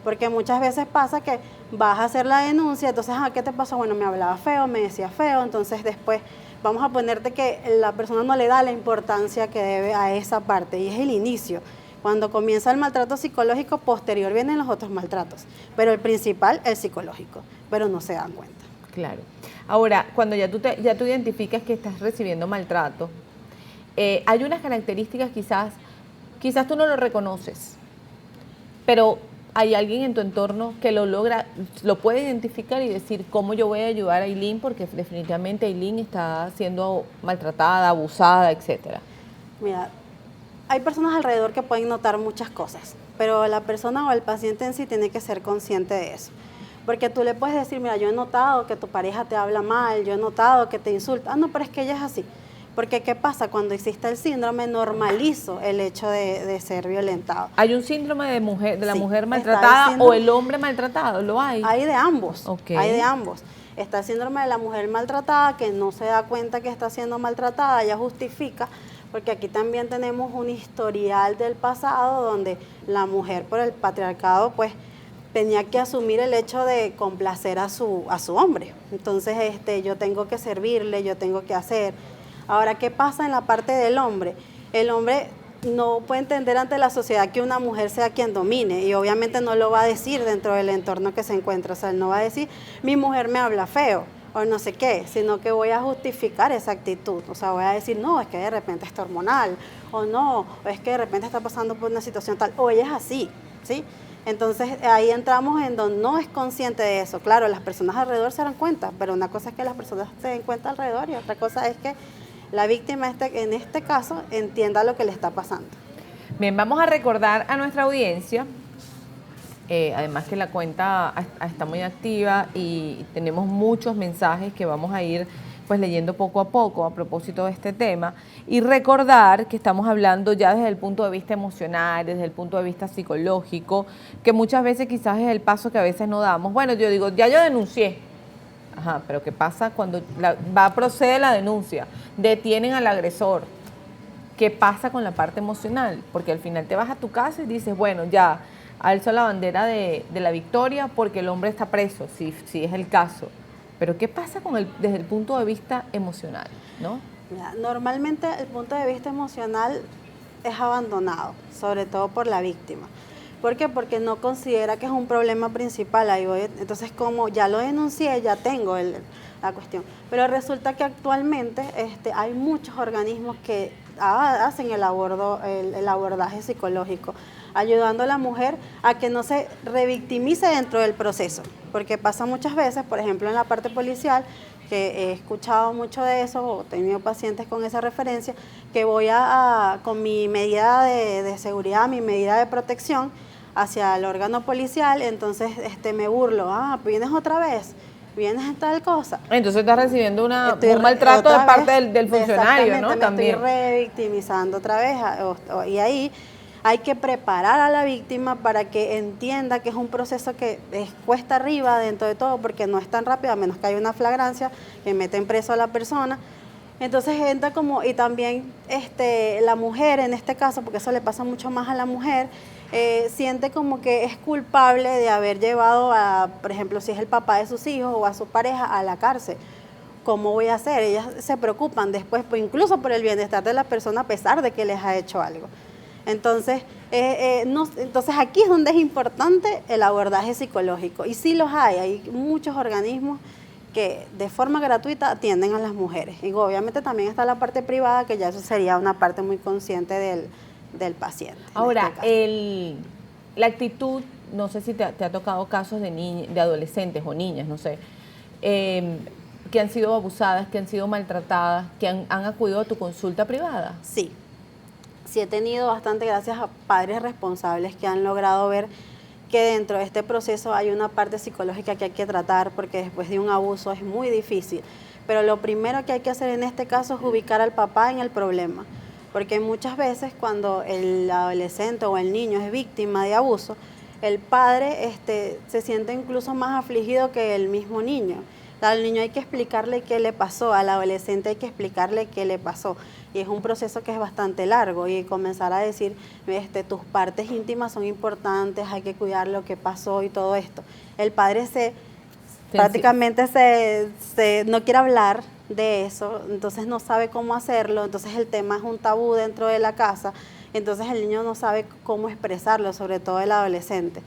Porque muchas veces pasa que vas a hacer la denuncia, entonces, ¿qué te pasó? Bueno, me hablaba feo, me decía feo, entonces después vamos a ponerte que la persona no le da la importancia que debe a esa parte y es el inicio. Cuando comienza el maltrato psicológico, posterior vienen los otros maltratos, pero el principal es psicológico, pero no se dan cuenta. Claro. Ahora, cuando ya tú identificas que estás recibiendo maltrato, hay unas características quizás tú no lo reconoces, pero hay alguien en tu entorno que lo puede identificar y decir cómo yo voy a ayudar a Ailín, porque definitivamente Ailín está siendo maltratada, abusada, etcétera. Mira, hay personas alrededor que pueden notar muchas cosas, pero la persona o el paciente en sí tiene que ser consciente de eso. Porque tú le puedes decir, mira, yo he notado que tu pareja te habla mal, yo he notado que te insulta. No, pero es que ella es así. Porque ¿qué pasa? Cuando existe el síndrome, normalizo el hecho de ser violentado. ¿Hay un síndrome de la mujer maltratada o el hombre maltratado? ¿Lo hay? Hay de ambos, Okay. Hay de ambos. Está el síndrome de la mujer maltratada, que no se da cuenta que está siendo maltratada, ella justifica, porque aquí también tenemos un historial del pasado donde la mujer, por el patriarcado, pues tenía que asumir el hecho de complacer a su hombre. Entonces, yo tengo que servirle, yo tengo que hacer. Ahora, ¿qué pasa en la parte del hombre? El hombre no puede entender ante la sociedad que una mujer sea quien domine y obviamente no lo va a decir dentro del entorno que se encuentra. O sea, él no va a decir, mi mujer me habla feo o no sé qué, sino que voy a justificar esa actitud. O sea, voy a decir, no, es que de repente está hormonal, o no, o es que de repente está pasando por una situación tal, o ella es así, ¿sí? Entonces ahí entramos en donde no es consciente de eso. Claro, las personas alrededor se dan cuenta, pero una cosa es que las personas se den cuenta alrededor y otra cosa es que la víctima en este caso entienda lo que le está pasando. Bien, vamos a recordar a nuestra audiencia, además que la cuenta está muy activa y tenemos muchos mensajes que vamos a ir pues leyendo poco a poco a propósito de este tema, y recordar que estamos hablando ya desde el punto de vista emocional, desde el punto de vista psicológico, que muchas veces quizás es el paso que a veces no damos. Bueno, yo digo, ya yo denuncié. Ajá, pero ¿qué pasa cuando procede la denuncia? Detienen al agresor. ¿Qué pasa con la parte emocional? Porque al final te vas a tu casa y dices, bueno, ya alzo la bandera de la victoria porque el hombre está preso, si es el caso. Pero ¿qué pasa desde el punto de vista emocional, no? Mira, normalmente el punto de vista emocional es abandonado, sobre todo por la víctima. ¿Por qué? Porque no considera que es un problema principal. Ahí voy. Entonces, como ya lo denuncié, ya tengo la cuestión. Pero resulta que actualmente hay muchos organismos que hacen el abordaje psicológico, ayudando a la mujer a que no se revictimice dentro del proceso. Porque pasa muchas veces, por ejemplo, en la parte policial, que he escuchado mucho de eso, o he tenido pacientes con esa referencia, que voy con mi medida de seguridad, mi medida de protección hacia el órgano policial, entonces me burlo, vienes otra vez, vienes en tal cosa. Entonces estás recibiendo un maltrato de parte del funcionario, ¿no? También. Me estoy revictimizando otra vez, y ahí hay que preparar a la víctima para que entienda que es un proceso que es cuesta arriba dentro de todo, porque no es tan rápido, a menos que haya una flagrancia que meten preso a la persona. Entonces entra y también la mujer en este caso, porque eso le pasa mucho más a la mujer, siente como que es culpable de haber llevado por ejemplo, si es el papá de sus hijos o a su pareja a la cárcel. ¿Cómo voy a hacer? Ellas se preocupan después, incluso por el bienestar de la persona, a pesar de que les ha hecho algo. Entonces, entonces aquí es donde es importante el abordaje psicológico. Y sí los hay muchos organismos que de forma gratuita atienden a las mujeres. Y obviamente también está la parte privada, que ya eso sería una parte muy consciente del paciente. Ahora, la actitud, no sé si te ha tocado casos de adolescentes o niñas, no sé, que han sido abusadas, que han sido maltratadas, que han acudido a tu consulta privada. Sí. Sí, he tenido bastante, gracias a padres responsables que han logrado ver que dentro de este proceso hay una parte psicológica que hay que tratar, porque después de un abuso es muy difícil. Pero lo primero que hay que hacer en este caso es ubicar al papá en el problema, porque muchas veces cuando el adolescente o el niño es víctima de abuso, el padre se siente incluso más afligido que el mismo niño. Al niño hay que explicarle qué le pasó, al adolescente hay que explicarle qué le pasó. Y es un proceso que es bastante largo, y comenzar a decir, tus partes íntimas son importantes, hay que cuidar lo que pasó y todo esto. El padre prácticamente no quiere hablar de eso, entonces no sabe cómo hacerlo, entonces el tema es un tabú dentro de la casa, entonces el niño no sabe cómo expresarlo, sobre todo el adolescente.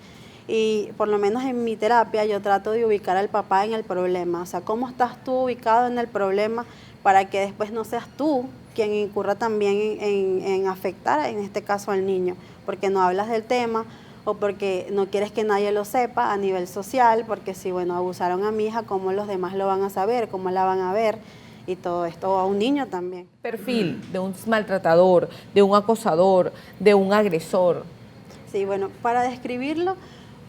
Y por lo menos en mi terapia yo trato de ubicar al papá en el problema. O sea, ¿cómo estás tú ubicado en el problema para que después no seas tú quien incurra también en afectar, en este caso, al niño? Porque no hablas del tema o porque no quieres que nadie lo sepa a nivel social, porque si, abusaron a mi hija, ¿cómo los demás lo van a saber? ¿Cómo la van a ver? Y todo esto, o a un niño también. Perfil de un maltratador, de un acosador, de un agresor. Sí, para describirlo,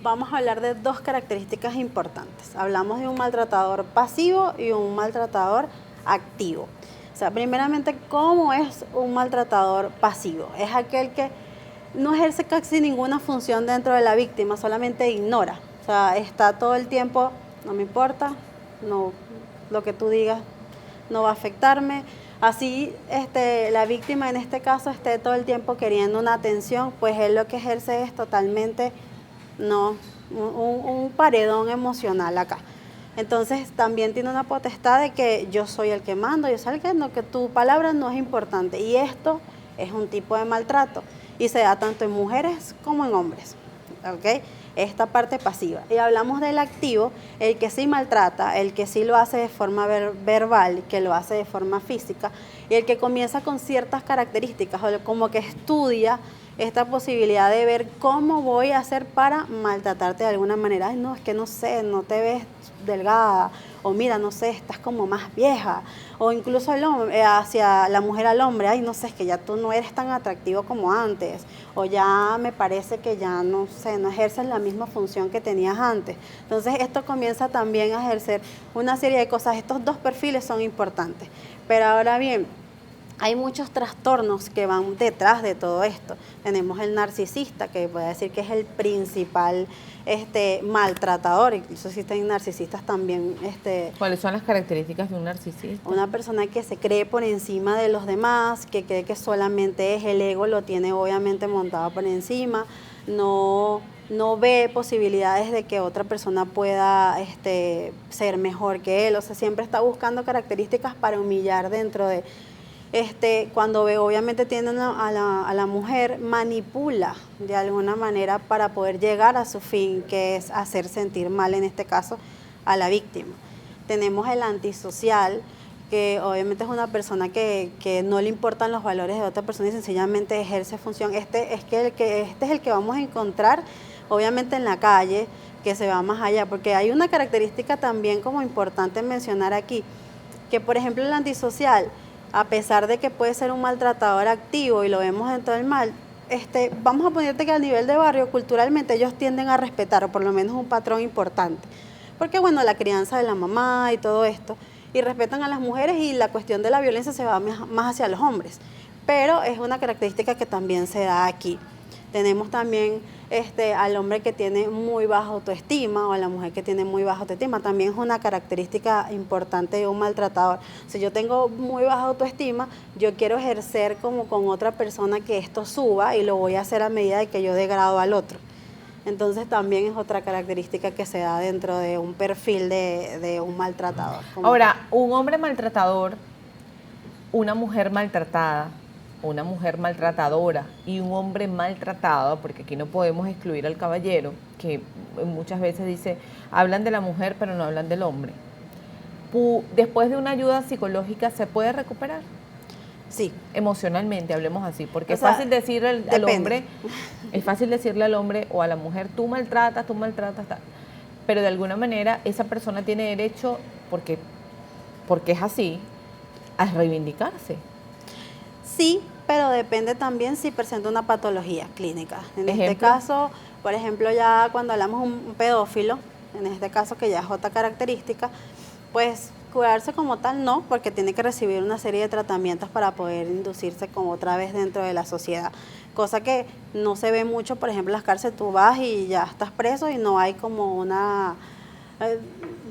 vamos a hablar de dos características importantes. Hablamos de un maltratador pasivo y un maltratador activo. O sea, primeramente, ¿cómo es un maltratador pasivo? Es aquel que no ejerce casi ninguna función dentro de la víctima, solamente ignora. O sea, está todo el tiempo, no me importa, no, lo que tú digas no va a afectarme. Así la víctima en este caso esté todo el tiempo queriendo una atención, pues él lo que ejerce es totalmente un paredón emocional acá. Entonces también tiene una potestad de que yo soy el que mando, yo soy el que no, que tu palabra no es importante. Y esto es un tipo de maltrato y se da tanto en mujeres como en hombres, ¿ok? Esta parte pasiva. Y hablamos del activo, el que sí maltrata, el que sí lo hace de forma verbal, que lo hace de forma física, y el que comienza con ciertas características, o como que estudia esta posibilidad de ver cómo voy a hacer para maltratarte de alguna manera. Ay, no, es que no sé, no te ves delgada, o mira, no sé, estás como más vieja, o incluso hacia la mujer al hombre, ay, no sé, es que ya tú no eres tan atractivo como antes, o ya me parece que ya, no sé, no ejerces la misma función que tenías antes. Entonces esto comienza también a ejercer una serie de cosas. Estos dos perfiles son importantes, pero ahora bien, hay muchos trastornos que van detrás de todo esto. Tenemos el narcisista, que puede decir que es el principal maltratador, incluso existen narcisistas también. ¿Cuáles son las características de un narcisista? Una persona que se cree por encima de los demás, que cree que solamente es el ego, lo tiene obviamente montado por encima, no ve posibilidades de que otra persona pueda ser mejor que él, o sea, siempre está buscando características para humillar dentro de... cuando ve, obviamente tiene a la mujer, manipula de alguna manera para poder llegar a su fin, que es hacer sentir mal, en este caso, a la víctima. Tenemos el antisocial, que obviamente es una persona que no le importan los valores de otra persona y sencillamente ejerce función. Este es el que vamos a encontrar, obviamente, en la calle, que se va más allá, porque hay una característica también como importante mencionar aquí, que por ejemplo el antisocial, a pesar de que puede ser un maltratador activo y lo vemos en todo el mal, vamos a ponerte que a nivel de barrio, culturalmente ellos tienden a respetar, o por lo menos un patrón importante. Porque bueno, la crianza de la mamá y todo esto, y respetan a las mujeres y la cuestión de la violencia se va más hacia los hombres. Pero es una característica que también se da aquí. Tenemos también al hombre que tiene muy baja autoestima o a la mujer que tiene muy baja autoestima. También es una característica importante de un maltratador. Si yo tengo muy baja autoestima, yo quiero ejercer como con otra persona que esto suba y lo voy a hacer a medida de que yo degrado al otro. Entonces también es otra característica que se da dentro de un perfil de un maltratador. Ahora, un hombre maltratador, una mujer maltratada, una mujer maltratadora y un hombre maltratado, porque aquí no podemos excluir al caballero, que muchas veces dice, hablan de la mujer pero no hablan del hombre. Después de una ayuda psicológica, ¿se puede recuperar? Sí. Emocionalmente, hablemos así, porque es fácil decirle al hombre, es fácil decirle al hombre o a la mujer, tú maltratas, pero de alguna manera esa persona tiene derecho, porque es así, a reivindicarse. Sí, pero depende también si presenta una patología clínica. En ¿Ejemplo? este caso, por ejemplo, ya cuando hablamos de un pedófilo, en este caso que ya es otra característica, pues curarse como tal no, porque tiene que recibir una serie de tratamientos para poder inducirse como otra vez dentro de la sociedad. Cosa que no se ve mucho, por ejemplo, en las cárceles tú vas y ya estás preso y no hay como una...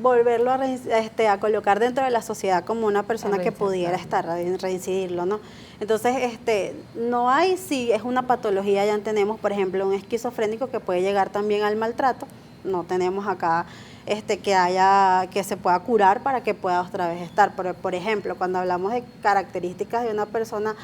volverlo a colocar dentro de la sociedad como una persona que pudiera estar, reincidirlo, ¿no? Entonces, no hay, si es una patología, ya tenemos, por ejemplo, un esquizofrénico que puede llegar también al maltrato, no tenemos acá que se pueda curar para que pueda otra vez estar. Pero, por ejemplo, cuando hablamos de características de una persona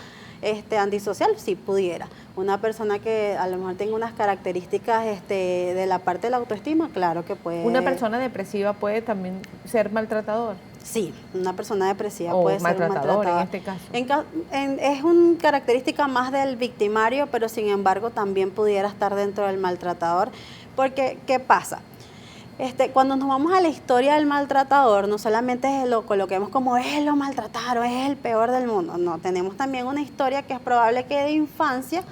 antisocial, sí pudiera. Una persona que a lo mejor tenga unas características de la parte de la autoestima, claro que puede. ¿Una persona depresiva puede también ser maltratador? Sí, una persona depresiva o puede ser un maltratador. En este caso. Es una característica más del victimario, pero sin embargo también pudiera estar dentro del maltratador. Porque, ¿qué pasa? Cuando nos vamos a la historia del maltratador, no solamente lo coloquemos como es lo maltrataron, es el peor del mundo. No, tenemos también una historia que es probable que de infancia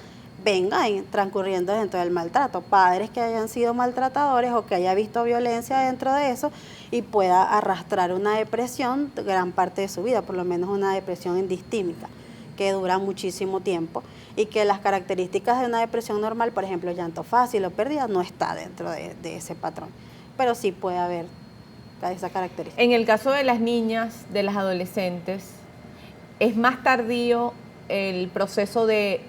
venga transcurriendo dentro del maltrato. Padres que hayan sido maltratadores o que haya visto violencia dentro de eso y pueda arrastrar una depresión gran parte de su vida, por lo menos una depresión endistímica, que dura muchísimo tiempo y que las características de una depresión normal, por ejemplo, llanto fácil o pérdida, no está dentro de ese patrón. Pero sí puede haber esa característica. En el caso de las niñas, de las adolescentes, ¿es más tardío el proceso de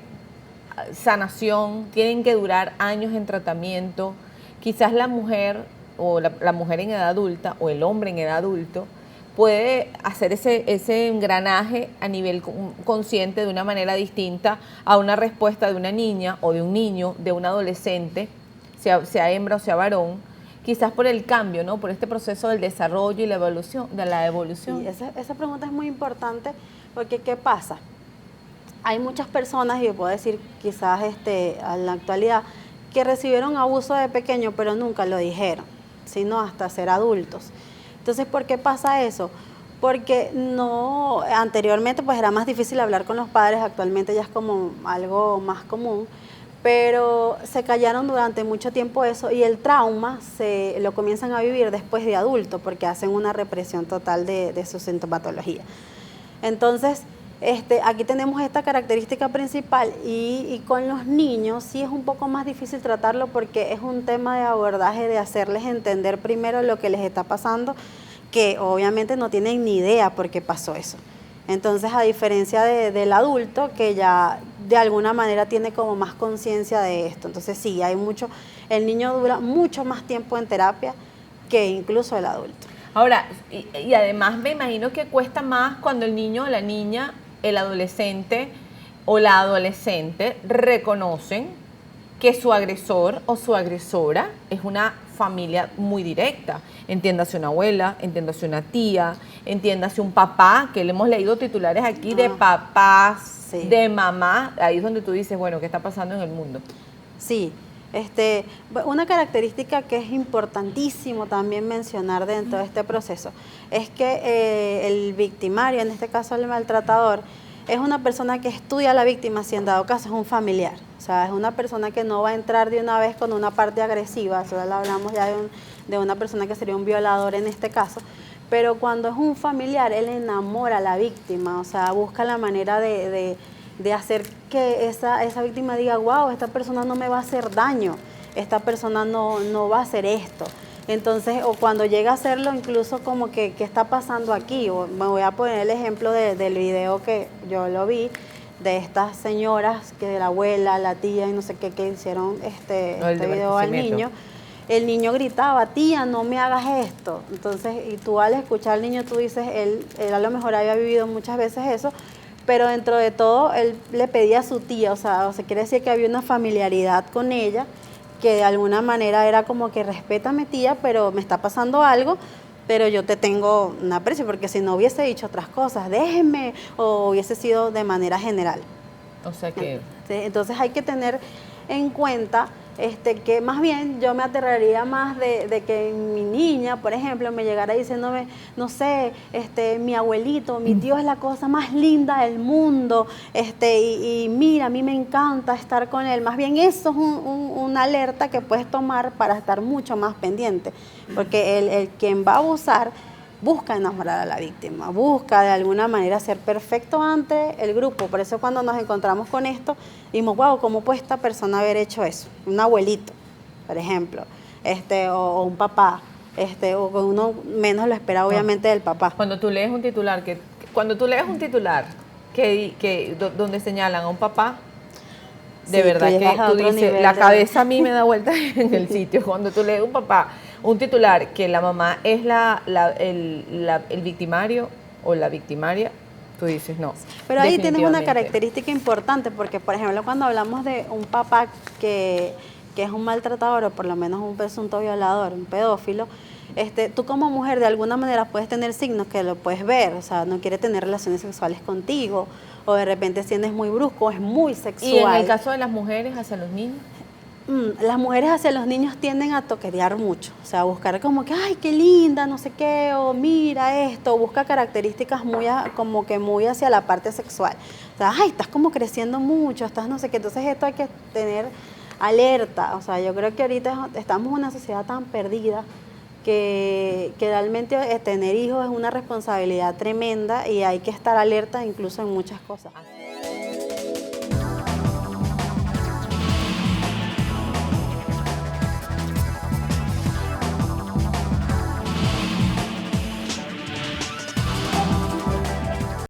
sanación? ¿Tienen que durar años en tratamiento? Quizás la mujer o la mujer en edad adulta o el hombre en edad adulto puede hacer ese engranaje a nivel consciente de una manera distinta a una respuesta de una niña o de un niño, de un adolescente, sea hembra o sea varón, quizás por el cambio, ¿no? Por este proceso del desarrollo y la evolución, de la evolución. Sí, esa pregunta es muy importante porque ¿qué pasa? hay muchas personas, y yo puedo decir quizás en la actualidad, que recibieron abuso de pequeño, pero nunca lo dijeron, sino hasta ser adultos. Entonces, ¿por qué pasa eso? Porque no, anteriormente pues era más difícil hablar con los padres, actualmente ya es como algo más común, pero se callaron durante mucho tiempo eso y el trauma lo comienzan a vivir después de adulto porque hacen una represión total de su sintomatología. Entonces, aquí tenemos esta característica principal y con los niños sí es un poco más difícil tratarlo porque es un tema de abordaje de hacerles entender primero lo que les está pasando, que obviamente no tienen ni idea por qué pasó eso. Entonces, a diferencia del adulto, que ya de alguna manera tiene como más conciencia de esto. Entonces, sí, el niño dura mucho más tiempo en terapia que incluso el adulto. Ahora, y además me imagino que cuesta más cuando el niño o la niña, el adolescente o la adolescente reconocen que su agresor o su agresora es una familia muy directa. Entiéndase una abuela, entiéndase una tía, entiéndase un papá, que le hemos leído titulares aquí de papás, sí, de mamá. Ahí es donde tú dices, bueno, ¿qué está pasando en el mundo? Sí, una característica que es importantísimo también mencionar dentro de este proceso es que el victimario, en este caso el maltratador, es una persona que estudia a la víctima si en dado caso es un familiar. O sea, es una persona que no va a entrar de una vez con una parte agresiva, eso ya hablamos ya de una persona que sería un violador en este caso, pero cuando es un familiar, él enamora a la víctima, o sea, busca la manera de hacer que esa víctima diga, wow, esta persona no me va a hacer daño, esta persona no va a hacer esto. Entonces, o cuando llega a hacerlo, incluso como que, ¿qué está pasando aquí? O me voy a poner el ejemplo del video que yo lo vi, de estas señoras, que de la abuela, la tía y no sé qué, que hicieron este video al niño. El niño gritaba, tía, no me hagas esto. Entonces, y tú al escuchar al niño, tú dices, él a lo mejor había vivido muchas veces eso, pero dentro de todo, él le pedía a su tía, o sea, quiere decir que había una familiaridad con ella, que de alguna manera era como que respétame tía, pero me está pasando algo, pero yo te tengo un aprecio, porque si no hubiese dicho otras cosas, déjenme, o hubiese sido de manera general. O sea que... ¿Sí? Entonces hay que tener en cuenta que más bien yo me aterraría más de que mi niña, por ejemplo, me llegara diciéndome, no sé, mi abuelito, mi tío es la cosa más linda del mundo, y mira, a mí me encanta estar con él. Más bien eso es una alerta que puedes tomar para estar mucho más pendiente, porque el quien va a abusar busca enamorar a la víctima, busca de alguna manera ser perfecto ante el grupo. Por eso cuando nos encontramos con esto, dijimos, wow, ¿cómo puede esta persona haber hecho eso? Un abuelito, por ejemplo, o un papá, o con uno menos lo espera obviamente del papá. Cuando tú lees un titular, donde señalan a un papá, de Sí, verdad que tú dices, la cabeza a mí me da vuelta en el sitio. Cuando tú lees un titular que la mamá es el victimario o la victimaria, tú dices no. Pero ahí tienes una característica importante, porque por ejemplo cuando hablamos de un papá que es un maltratador o por lo menos un presunto violador, un pedófilo, tú como mujer de alguna manera puedes tener signos que lo puedes ver, o sea, no quiere tener relaciones sexuales contigo, o de repente sientes muy brusco, es muy sexual. ¿Y en el caso de las mujeres hacia los niños? Las mujeres hacia los niños tienden a toquetear mucho, o sea, buscar como que, ay, qué linda, no sé qué, o mira esto, busca características como que muy hacia la parte sexual. O sea, ay, estás como creciendo mucho, estás no sé qué, entonces esto hay que tener alerta, o sea, yo creo que ahorita estamos en una sociedad tan perdida que realmente tener hijos es una responsabilidad tremenda y hay que estar alerta incluso en muchas cosas.